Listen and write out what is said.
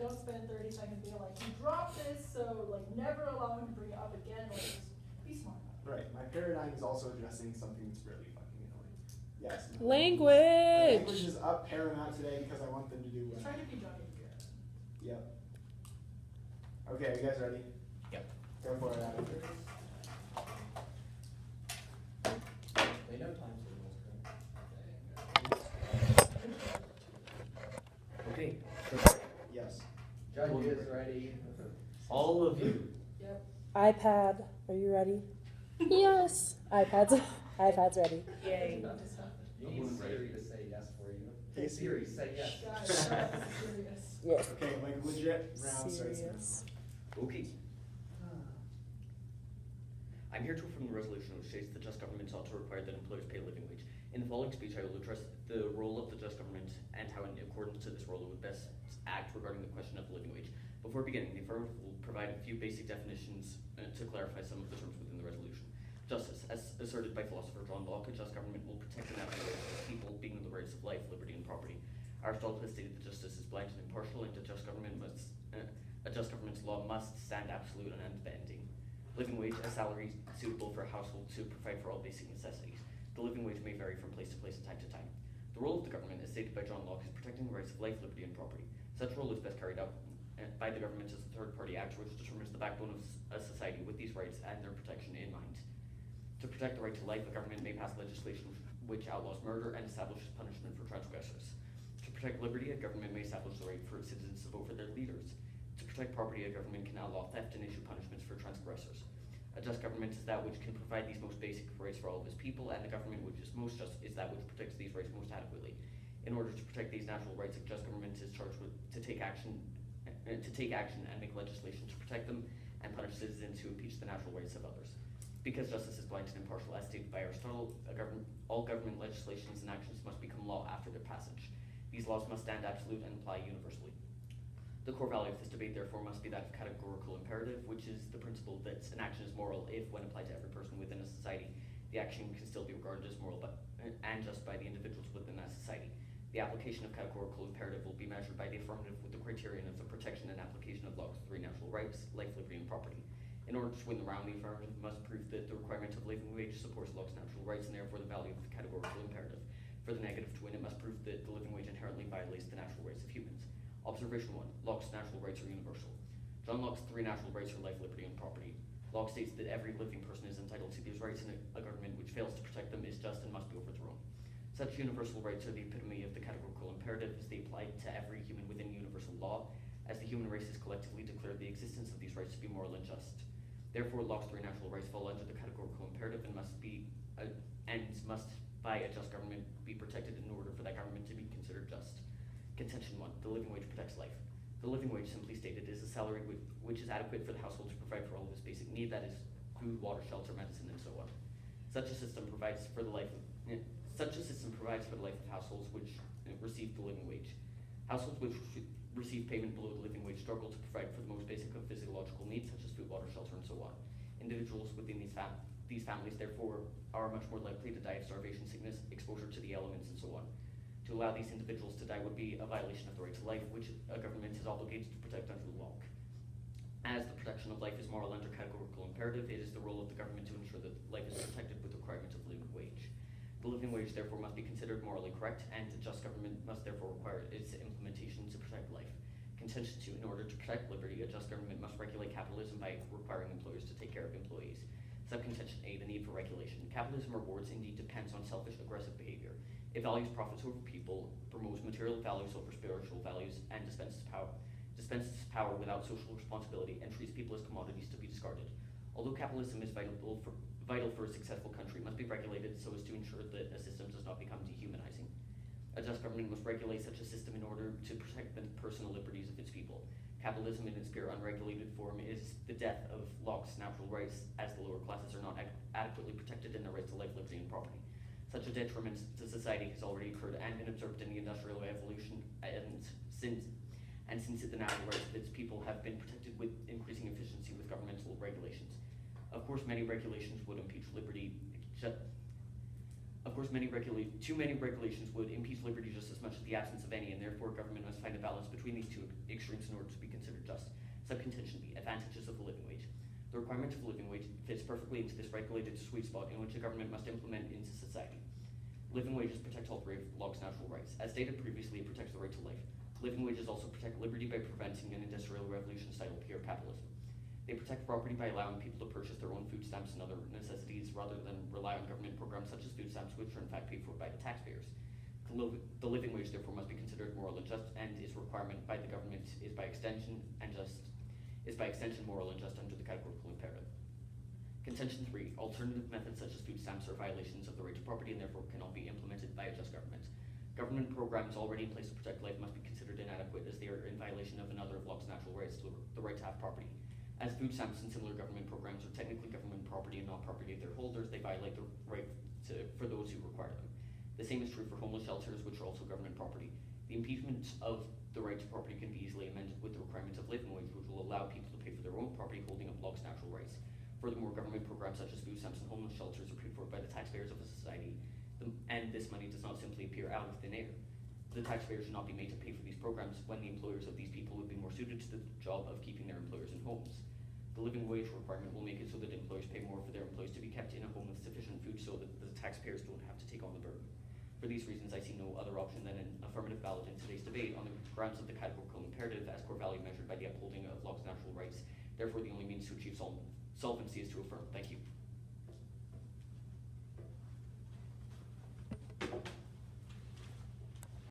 don't spend 30 seconds being like, you dropped this, so like never allow him to bring it up again. Like, just be smart about it. Right. My paradigm is also addressing something that's really fucking annoying. Yes. Language. Language is up paramount today because I want them to do well. Try to be Johnny Depp. Yep. Okay, you guys ready? Yep. Go for it, Adam. They know time's okay. Yes. Judge is ready. All of you. Yep. iPad, are you ready? Yes. iPad's ready. Yay. You need Siri to say yes for you. Hey, Siri, say yes. Guys, this is serious. Yes. Okay, like legit round starts now. Serious. Okay. I'm here to affirm the resolution which states the just government ought to require that employers pay a living wage. In the following speech, I will address the role of the just government and how, in accordance to this role, it would best act regarding the question of the living wage. Before beginning, the affirmative will provide a few basic definitions to clarify some of the terms within the resolution. Justice, as asserted by philosopher John Locke, a just government will protect the natural rights of people, being the rights of life, liberty, and property. Aristotle has stated that justice is blind and impartial, and a just government's law must stand absolute and unbending. Living wage, a salary suitable for a household to provide for all basic necessities. The living wage may vary from place to place and time to time. The role of the government, as stated by John Locke, is protecting the rights of life, liberty, and property. Such role is best carried out by the government as a third-party actor which determines the backbone of a society with these rights and their protection in mind. To protect the right to life, a government may pass legislation which outlaws murder and establishes punishment for transgressors. To protect liberty, a government may establish the right for citizens to vote for their leaders. To protect property, a government can outlaw theft and issue punishments for transgressors. A just government is that which can provide these most basic rights for all of its people, and the government which is most just is that which protects these rights most adequately. In order to protect these natural rights, a just government is charged with to take action and make legislation to protect them and punish citizens who impeach the natural rights of others. Because justice is blind and impartial, as stated by Aristotle, all government legislations and actions must become law after their passage. These laws must stand absolute and apply universally. The core value of this debate, therefore, must be that of categorical imperative, which is the principle that an action is moral if, when applied to every person within a society, the action can still be regarded as moral and just by the individuals within that society. The application of categorical imperative will be measured by the affirmative with the criterion of the protection and application of Locke's three natural rights, life, liberty, and property. In order to win the round, the affirmative must prove that the requirement of living wage supports Locke's natural rights and therefore the value of the categorical imperative. For the negative to win, it must prove that the living wage inherently violates the natural rights of humans. Observation 1. Locke's natural rights are universal. John Locke's three natural rights are life, liberty, and property. Locke states that every living person is entitled to these rights, and a government which fails to protect them is just and must be overthrown. Such universal rights are the epitome of the categorical imperative as they apply to every human within universal law, as the human race has collectively declared the existence of these rights to be moral and just. Therefore, Locke's three natural rights fall under the categorical imperative and must by a just government be protected in order for that government to be considered just. Contention 1. The living wage protects life. The living wage, simply stated, is a salary which is adequate for the household to provide for all of its basic need, that is, food, water, shelter, medicine, and so on. Such a system provides for the life of households which receive the living wage. Households which receive payment below the living wage struggle to provide for the most basic of physiological needs, such as food, water, shelter, and so on. Individuals within these families, therefore, are much more likely to die of starvation, sickness, exposure to the elements, and so on. To allow these individuals to die would be a violation of the right to life, which a government is obligated to protect under Locke. As the protection of life is moral under categorical imperative, it is the role of the government to ensure that life is protected with the requirement of living wage. The living wage, therefore, must be considered morally correct, and a just government must therefore require its implementation to protect life. Contention 2. In order to protect liberty, a just government must regulate capitalism by requiring employers to take care of employees. Subcontention A. The need for regulation. Capitalism rewards, indeed depends on selfish, aggressive behavior. It values profits over people, promotes material values over spiritual values, and dispenses power without social responsibility, and treats people as commodities to be discarded. Although capitalism is vital for a successful country, it must be regulated so as to ensure that a system does not become dehumanizing. A just government must regulate such a system in order to protect the personal liberties of its people. Capitalism in its pure unregulated form is the death of Locke's natural rights, as the lower classes are not adequately protected in their rights to life, liberty, and property. Such a detriment to society has already occurred and been observed in the Industrial Revolution, and since the natural rights of its people have been protected with increasing efficiency with governmental regulations. Of course, many regulations would impede liberty. Of course, too many regulations would impede liberty just as much as the absence of any, and therefore government must find a balance between these two extremes in order to be considered just. Subcontention B, advantages of the living wage. The requirement of living wage fits perfectly into this regulated sweet spot in which the government must implement into society. Living wages protect all three of Locke's natural rights. As stated previously, it protects the right to life. Living wages also protect liberty by preventing an industrial revolution style pure capitalism. They protect property by allowing people to purchase their own food stamps and other necessities rather than rely on government programs such as food stamps, which are in fact paid for by the taxpayers. The living wage therefore must be considered moral and just, and its requirement by the government is by extension moral and just under the categorical imperative. Contention 3, alternative methods such as food stamps are violations of the right to property and therefore cannot be implemented by a just government. Government programs already in place to protect life must be considered inadequate as they are in violation of another of Locke's natural rights, the right to have property. As food stamps and similar government programs are technically government property and not property of their holders, they violate the right for those who require them. The same is true for homeless shelters, which are also government property. The impediment of the right to property can be easily amended with the requirement of living wage, which will allow people to pay for their own property, holding up Locke's natural rights. Furthermore, government programs such as food stamps and homeless shelters are paid for by the taxpayers of a society, and this money does not simply appear out of thin air. The taxpayers should not be made to pay for these programs when the employers of these people would be more suited to the job of keeping their employers in homes. The living wage requirement will make it so that employers pay more for their employees to be kept in a home with sufficient food so that the taxpayers don't have to take on the burden. For these reasons, I see no other option than an affirmative ballot in today's debate on the grounds of the categorical imperative as core value measured by the upholding of Locke's natural rights. Therefore, the only means to achieve solvency is to affirm. Thank you.